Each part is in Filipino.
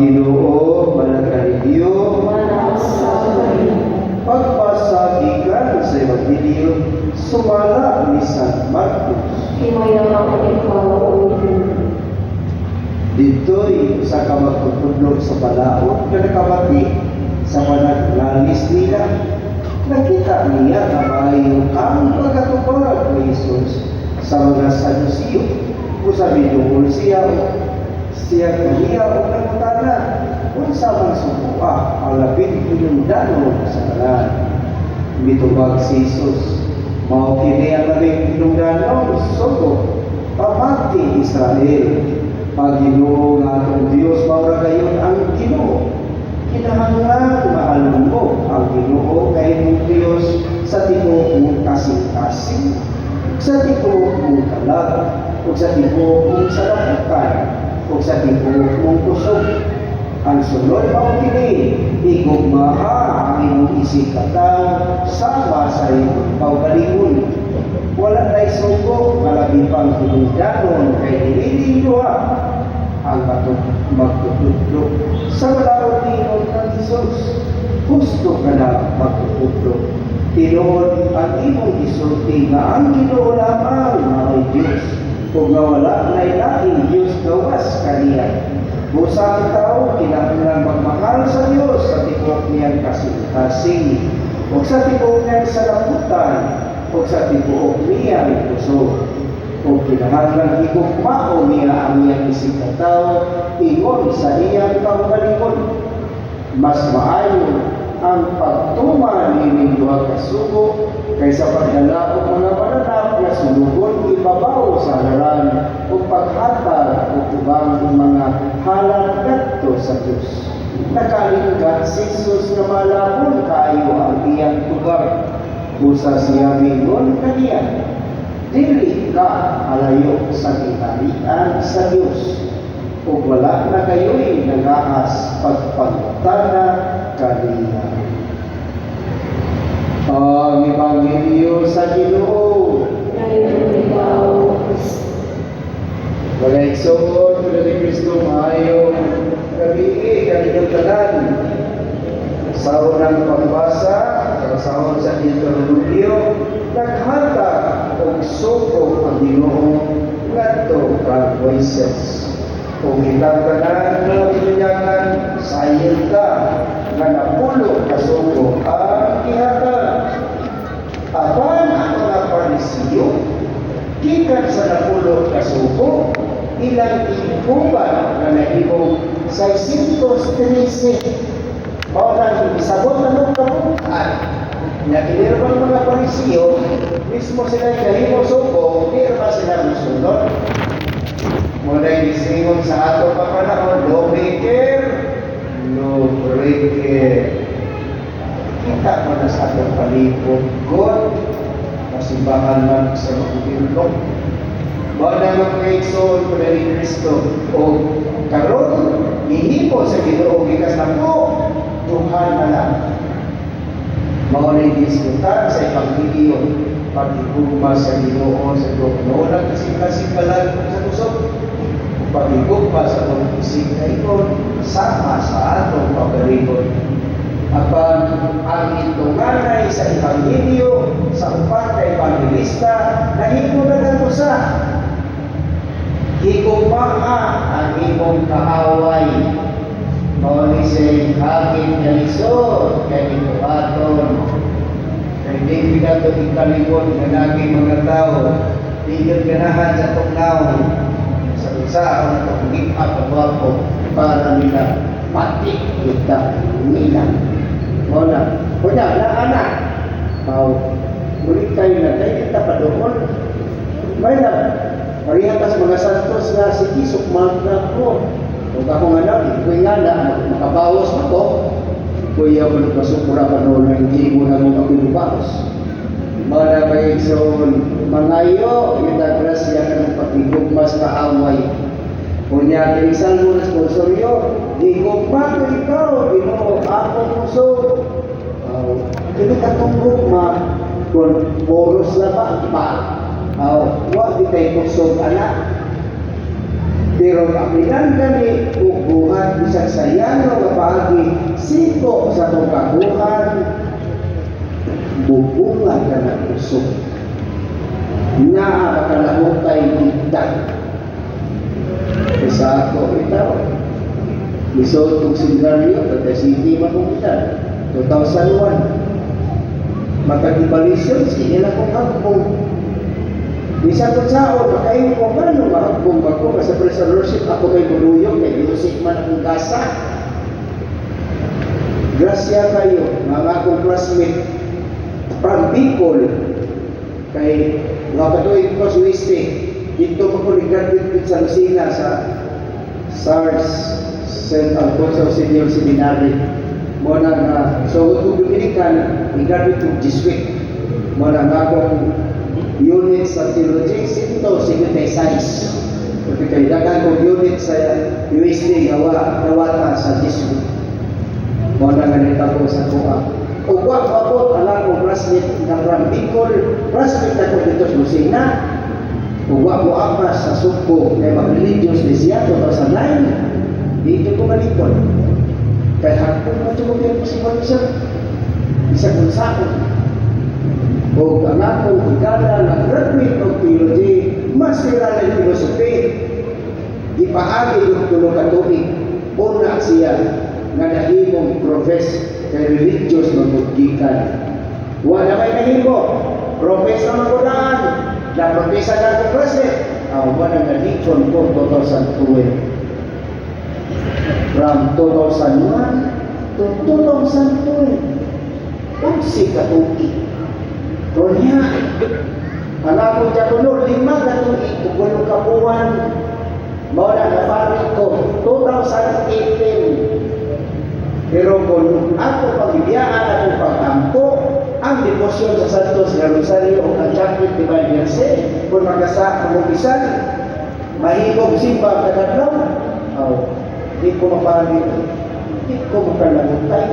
Ginoo, managalinyo, pagpasagikan sa Ebanghelyo, sumala ni San Marcos. Dito'y sa kamagpupudlog sa balaod na nakabati sa panaglalis nila. Nakita niya na maayo ang pagkatupad ni Jesus sa mga Sadusiyo. Kung sabi doon siya kaniya o nagutana kung sa mga subuha ang labing pinundanon sa kanan. Mitubag si Jesus, mao kini ang labing pinundanon sugo pamati Israel. Pag-Ginoo nga atong Diyos, maura gayon ang Ginoo. Kinahanglan mahalon mo ang Ginoo kay mong Diyos sa tibuok mong kasing-kasing, sa tibuok mong kalag, o sa tibuok mong salapukan, o sa tibuok mong kusog. Ang sunod mao kini, igugmaa ang imong isip kataw sama sa imong kaugalingon. Wala tayo suko, malabi pang pinundanon kay nililing luha ang magtutudlo sa malawang tingog ng Jesus. Gusto ka na magtutudlo. Tinood ang imong isulti nga ang Ginoo lamang na may Diyos. Kung nga wala na ilaking Diyos gawas kaniya. Busa ang tao, kinahanglan magmahal sa Diyos sa tibok niyang kasing-kasing o sa tibok niyang salaputan o sa tibuok niya ang puso. O kinahanglan higugmao niya ang iyang isip na tao, ingon sa iyang kaugalingon. Mas maayo ang pagtuman ni duha ka sugo kaysa pagdala og mga mananap nga sulugon ibabaw sa halaran o paghatag o ubang mga halal ngadto sa Dios. Nakalinggat si Jesus nga malabon kayo ang iyang tugar. Busa siya mingon kaniya, dili ka alayo sa kinarian sa Diyos, o wala na kayo'y nag-aas pagpagtana kaniya. Ang Ebanghelyo sa Ginoo. Wala igsoon, wala ni Kristo maayo, gabi kanilang tanan. Sa unang pagbasa, sa sa Deuteronomio, naghatag og suko ang Ginoo ngadto kang Moises. Kung kitang tanan nga binyagan, sayon ka nga napulo ka suko ang ihatag. Apan ang mga Parisiyo, gikan sa napulo ka suko, ilang ibuban na nahimong 613. Bawang isabot na nung kapuntaan na kinirman mga Parisiyo, mismo sila yung kahimong suko, hindi naman sila musunod. Muna yung isingon sa ato pa panahon, lawbreaker, lawbreaker. Kita mo na sa atong palibot, God, masimbahan man sa magpipilong. Muna yung kaigsoon ko na ni Kristo, o karon, ihimo sa Ginoo gikas na po, Tuhan na lang. Maunay diskutar sa Ebanghelyo, pagigugma sa Ginoo sa Ginoo lang kasi palag sa kusog. Pagigugma sa pag-isip na ikon, sama sa atong pagaligon. Apan ang itunganay sa Ebanghelyo, sa upat na Evangelista, nahimo na lang sa higugmaa ang imong kaaway. Mauli siya'y hagit na lisod kay ituaton. Kaya hindi na ito ikalimon na naging mga tao. Tigil ganahan sa tungnaw. Sa usa ako na ito kumikap at wapo para nila mati kita nila. Muna, kunya na anak. Mulit kayo na tayo kita pa doon. May na, parihatas mga santos na si Kisok Magna ko. Kung ako nga na, iko'y nga na, makabawas ako, kuya mo nagpasukura pa noon na hindi mo na mong kapinubawas. Mga nabay sa mangayo, yung nagrasya ka ng pagigugmas kaaway. Kung niya, kinisan mo na sponsoryo, di gugma ko ikaw, di mo ako puso. Hindi ka itong gugma, kung poros na ba? Huwag di tayo pusog anak. Pero kapilan kami, bubuhat isang saya ka na usok. Naa makalahutay kita. Isa ako itaw. Isod kong senaryo, kada city makumitan. 2001. Magkakibalisyon, sige na kong hapong. Bisa ko sao, makain ko ba nung mahapong ako, kasi sa worship ako may buluyong, may music man akong kasa. Grasya kayo, mga akong classmate, from Bicol, kay mga patuloy ko sa Weste, dito ako nag-graduate sa Lucina sa SARS, St. Alfonso Senior Seminary. Muna na, so kung Dominican, nag-graduate ko Jesuit. Muna na akong unit sa theology, 156. Kasi kay dagan kong unit sa USD, nawata sa Jesuit. Muna nga nita ko sa kuha. Uwag po, alam ko, classmate ng Rambicol, classmate ako dito sa Lucina. Uwag ko apa sa Suko, kaya mag-religious siya, 2009. Dito ko malikon. Kaya hapon na ito ko si Marisa. Isa kong sakot. O ang akong higala na graduate of theology, masteral in philosophy, ipaagi yung tulong katuig. Una siya nga nahimong profess kay religious magbugikan. Wala may nahimo, profess na magudaan, na profesa na kong klase, wala nga dikon ko 2012. From 2001 to 2012, si katuig. Kunya, anak ko dyan kuno, 5 katuig, kung kapuan, mawala na parin ko, 2018. Pero kung ako pagbibiyaan at pagtampo, ang deposyon sa Santos na Rosario o ang Chaplet de Valverse, kung magkasa ang umisan, mahibog simba kadadlaw, di ko mapahali, di ko makalagutay.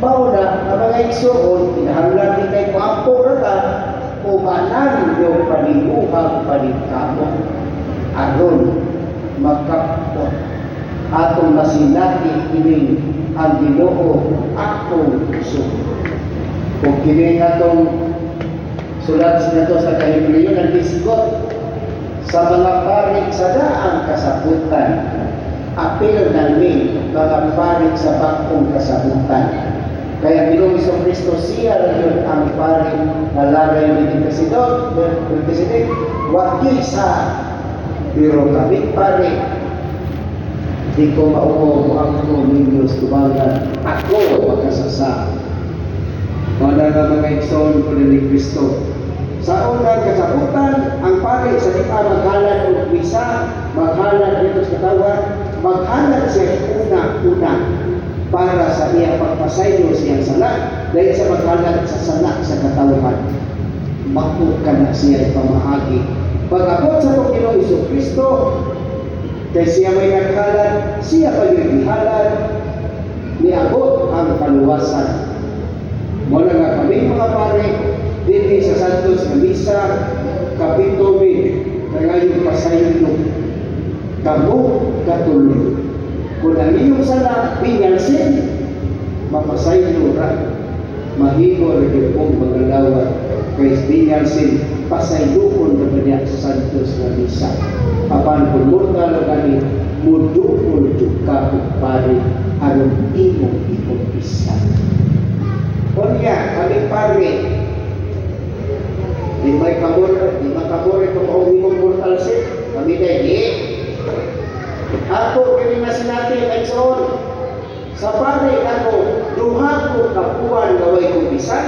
Bawa na, ang mga igsoon, pinahanglan din kay Kuampo rata, umanan yung panibuhang panikamo. Aron, magkapot, atong masinati ining ang Ginoo atong puso. Kung kini atong sulat na to sa Kahibreyo ng Bisgot, sa mga parik sa daang kasabutan, apil namin mga parik sa bakong kasabutan. Kaya Ginoong Kristo siya rin ang parik na lagay ni President, wag isa, pero kami parik. Di ko mauho ang Diyos tumagan. Ako magkasasa. Mga mga igsoon ko ni Kristo. Sa unang kasabutan, ang pari sa kita maghalad o misa, maghalad dito sa katawan, maghalad siya una-una para sa iya pagpasaylo siyang sala, dahil sa maghalad sa sala sa katawan. Makot ka na siya pamahagi. Pag-abot sa Panginoong Kristo, kaya siya may naghalad, siya pa yung ihalad, niabot ang kaluwasan. Mula nga kami mga pare, dito sa Santos na Misa, Kapitobe, na ngayong pasaylo, kamu katuloy. Kung ang iyong sala, pinyansin, mapasaylo ra, mahigo rin pong magalawat, kaya pinyansin, pasayloon na niya sa Santos na Misa. Apan pumurtal kami, mudukul ka pare, anong imong isa. Kunya, kami pare, di makabore kung ang imong mortal sin, kami dahil, ako kini na sinatin ay soon, sa pare ako, duha ko kapuan gaway kong bisan,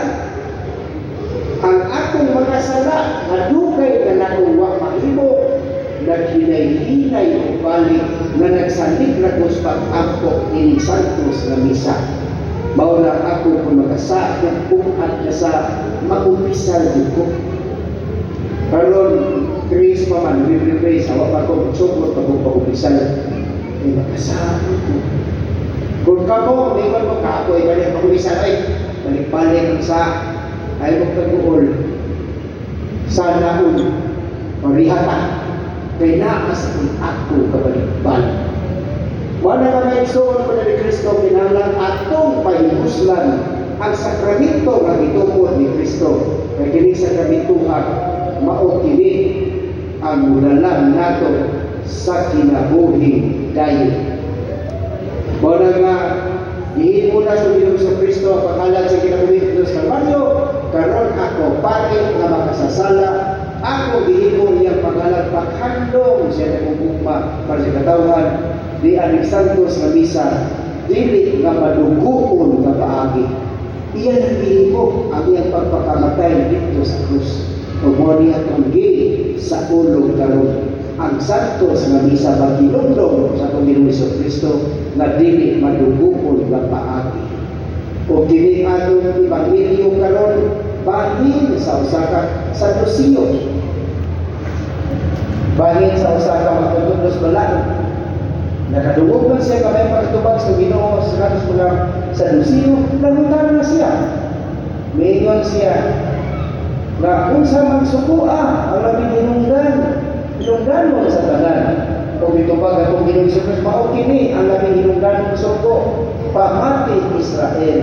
ang akong mga sala, na dugay na nakong wakmahibo, naghinay-hinay o balik na nagsandig na ko sa pag-ampo ni Santos na Misa. Mauna ako kung magkasakot kung at sa mag-umpisal ko. Karon, Chris pa man, libre sa wapa ko, sumot pa kong pag-umpisal. Ay magkasakot ko. Kung ka mo, may man mo ka ako, ay balik pag-umpisal, ay balik-balik ang sa ay magpag-uol. Sana parihata. Kaya nakasakit ako kabalik-balik. Wala na may igsoon ko na ni Kristo, kinahanglan atong pahinguslan ang sakramento nga gitungod ni Kristo. Kay kini sakramentuhan mao kini ang mudalan nato sa kinabuhi dayon. Mao na nga gihimo na sa Dios sa Kristo ang pangalan sa kinabuhi Dios Kalbaryo, karon ako pari nga makasasala, ako gihimo niyang pangalan paghandom siya na kugugma para sa katawhan di aning santos nga misa, dili nga maduguon nga paagi. Iyan ang gihimo ang iyang pagpakamatay dito sa krus. Ug mo niya tunggi sa ulog karon ang santos nga misa paghinumdom sa Panginoon Kristo nga dili maduguon nga paagi. Ug kini atong ebanghelyo karon bahin sa usa ka Saduceo. Bahin sa usa ka magtutugos balaod. Nakadungog man siya kamay pagtubag sa Ginoo sa katos mula sa Saduceo, nangutan na siya. Mayon siya na unsa man sukua ang labing hinungdan mo sa tanan. Kung itubag atong Ginoo sa Kristo, mao kini ang labing hinungdan mo suko, pamati Israel.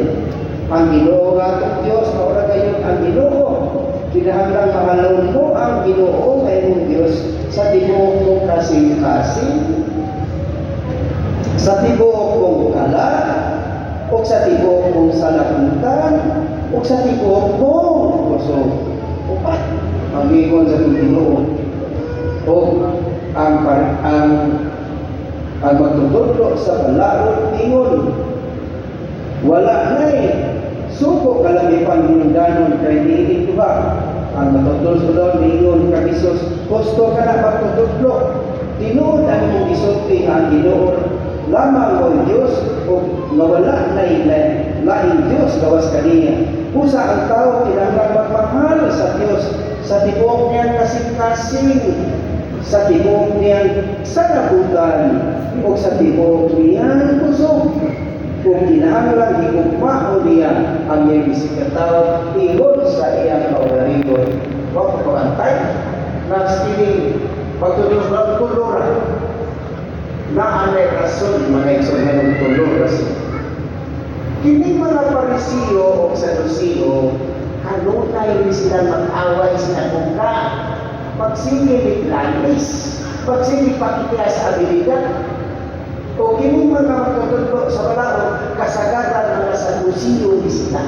Ang Ginoo nga atong Dios, maura kayo ang Ginoo. Kinahanglan mahalon mo ang Ginoo nga imong Dios sa tibuok mong kasing-kasing, sa tibuok mong kala, o sa tibuok mong salapuntan, o sa tibuok mong puso. Upat, ang ingon sa Ginoo. O ang magtutudlo sa balaod ingon, wala na'y suko kalamipan hinungdanon kay diin tuba. Ang matutudlo ingon kang Isus, gusto ka na magtutudlo. Tinuod ang mong isulti ang Ginoo lamang o Diyos o nawala na laing Diyos gawas kaniya. Pusa ang tao kinahanglan magmahal sa Diyos sa tibuok niyang kasing-kasing, sa tibuok niyang sanabutan, o sa tibuok niyang puso. Kung kinahanglan higugmao niya ang iyang isikataw, ingon sa iyang kaularigon. Huwag ko antay na sining pagtulong ng tuluran na anay rason mga igsoon ng tulong rason. Kini mga Pariseo o Saduceo, kanunay ni sila mag-away sa mungka, pagsigil lanis, pagsigil pakitya sa abilidad. O kini mga magtutudlo sa balaod, kasagaran mga Saduceo ni sila.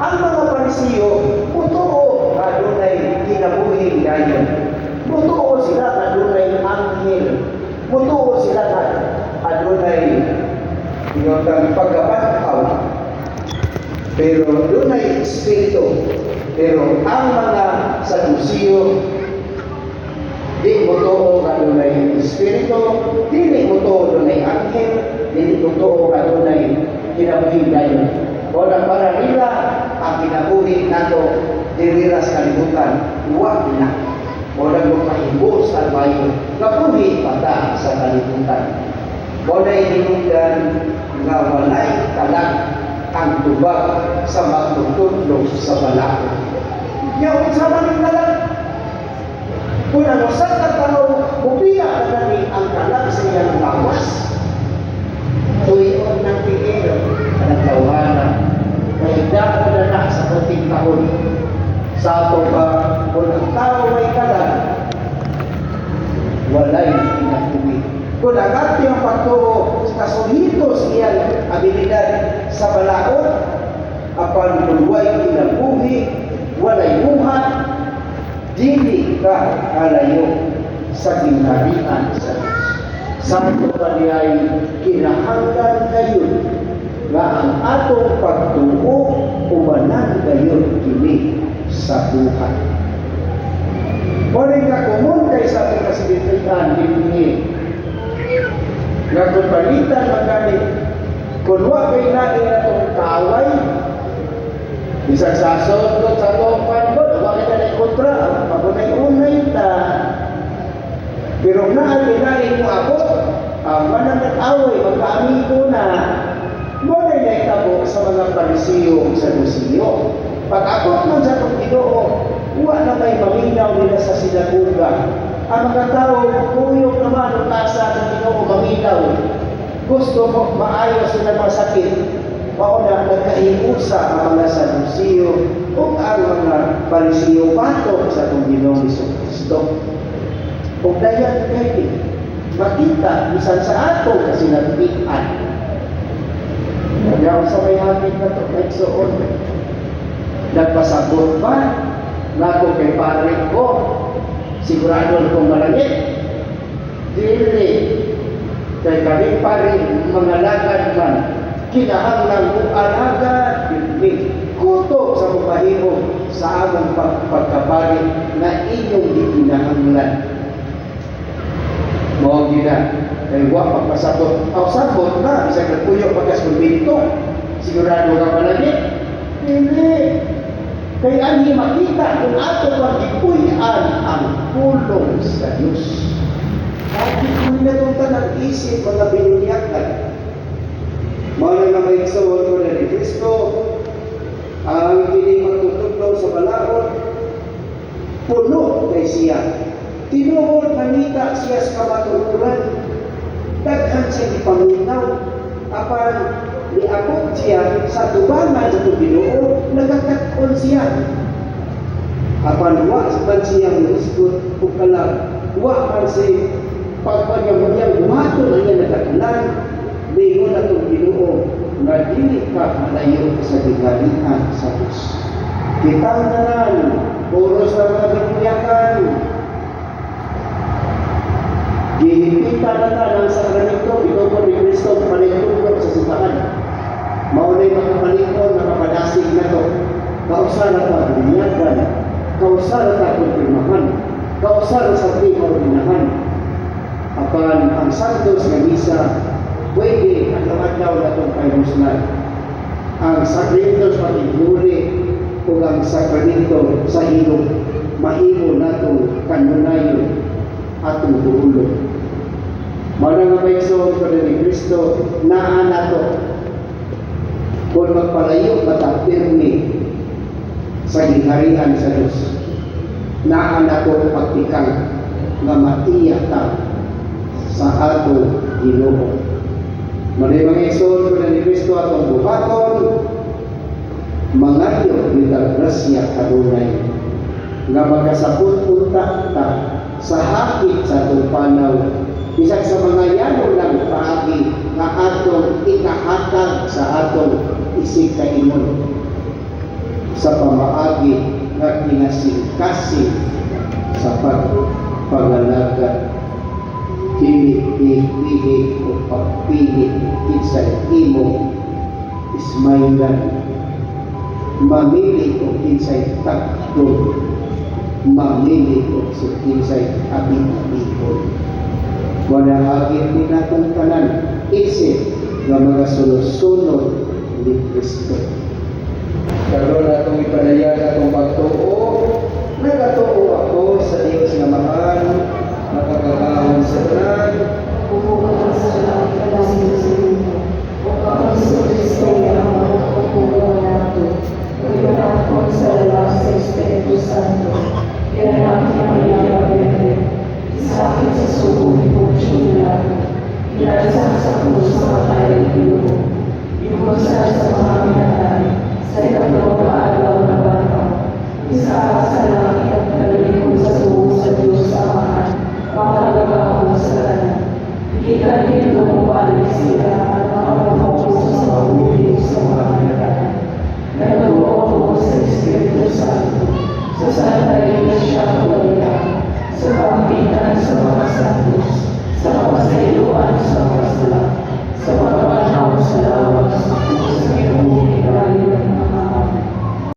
Ang mga Pariseo, mutuo kanunay kinabuhi gayon. Mutuo sila kanunay anghel. Mutuo sila na adunay yung pagkabataw, pero adunay espiritu. Pero ang mga Saduceo di mutuo adunay espiritu, dili mutuo adunay anghel, dili mutuo adunay kinabuhi dayon. O na para nila ang kinabuhi nato diri sa kalibutan, wa na. O nagpapahibos ang bayo, kapuhi pata sa kalibutan. O na'y hinungdan nga walay talag ang tubag sa magtutudlo sa balaod. Yaw, sa maning talag. Kung ano sa katao, bubiya na rin ang talag sa iyang lawas. Tuyon ng tigil, ang tawanan, mahigda na na sa puting tahon. Sa ato pa, kung ang tao may kalan, walay pinatuwi. Kung ang ating pagtuo sa kasulitos iyang abilidad sa balaod, apan bulway kinabuhi, walay buhat, dili ka kalayo sa ginharian sa Diyos. Sa mga niya'y kinahanglan kayo nga ang atong pagtuo umanan kayo kini sa buhay. Kung nga kumun kay sa ating kasilitikan, hindi nga kung palitan magalit, kung wag kay natin na itong kaway, isang sasod ko sa itong panbod, wag kita na kontra, magunay-unay ta. Pero natin mo ako, manang nag-away, magka-amigo na, muna na itabo sa mga Pariseo sa Saduceo. Pag-akot man sa itong Ginoo, huwag na may maminaw nila sa sinaguga. Ang mga tao, kuyog naman ang tasa ng Ginoo maminaw. Gusto mo maayos sila mga sakit. Mao na nagkahiusa ang mga Sadusiyo o ang mga Parisiyo patok sa itong Ginoong Kristo. O dayan kayo, makita, bisan sa atong kasinagpian. Nagyaw sa may hangin na ito, nagsuon. Nagpasabot ba? Nago kay pare ko, sigurado kong malangit. Dili, kay kami pare, mga lagad man, kinahanglan kong alaga, dili, kutok sa mapahimo sa among pagkabali na inyong di kinahanglan. Mao gina, kay wa pagpasabot. Aw sabot na, isang nagpuyo pagkas kumbinto, sigurado ka malangit. Dili. Kaya ani makita kung ato ang ipuyan ang pulong sa Diyos. Bakit kung natungtan ang isip mga binunyakan? Mga na may isawag ko na ni Kristo, ang hindi magtutugnaw sa balaod, puno kay siya. Tinuod manita siya sa kamatururan. Daghan siya ipaminaw. Apan niabot siya sa tubangan sa Ginoo, nagkakon siya. Apan wa man siya muisgot o kalang, wa man siya pagpanyamuyang buhaton ang niya nagkakalan, lingon na itong Ginoo, na dili ka malayo sa gigalihan sa Diyos. Kitang nanan, oros na mga binuyakan, gihipita na ta ng sakramento, ito po ni Kristo, panitugod sa simbahan. Maunay makapalikon, makapadasig na to. Kausara ta binyagan, kausara ta kumpirmahan, kausara sa primorinahan. Apan ang santos nga misa, pwede adlaw-adlaw na itong kaimuslan. Ang sakramento sa patiguri o ang sakramento sa hilong, mahimo na itong kanunayon atong tuulog. Mga nga paigsoon ko ni Kristo, naa na to. Kung magpalayo, matapirmi sa gingharian sa Diyos. Naa na to pagtikang nga matiyak ta sa ato Ginoo. Mga paigsoon ko ni Kristo atong buhaton, mangayo nitag grasya kadunay nga magkasapot unta ta sa hakit sa atong panaw, bisag sa mga yano lang paagi nga atong ikahatag sa atong isig kaingon sa pamaagi nga kinasingkasing sa pagpangalaga, pili o pagpili kinsay imo ismaylan, mamili o kinsay takdon, mamili o sa kinsay abing-abingkon. Wala agit din natong tanan isip ng mga sunod-sunod ni Kristo. Karoon na itong ipanayag atong pagtuo, nagatuo ako sa Diyos na mahal, nakakakahon sa tanan, Pupukot sa lahat ng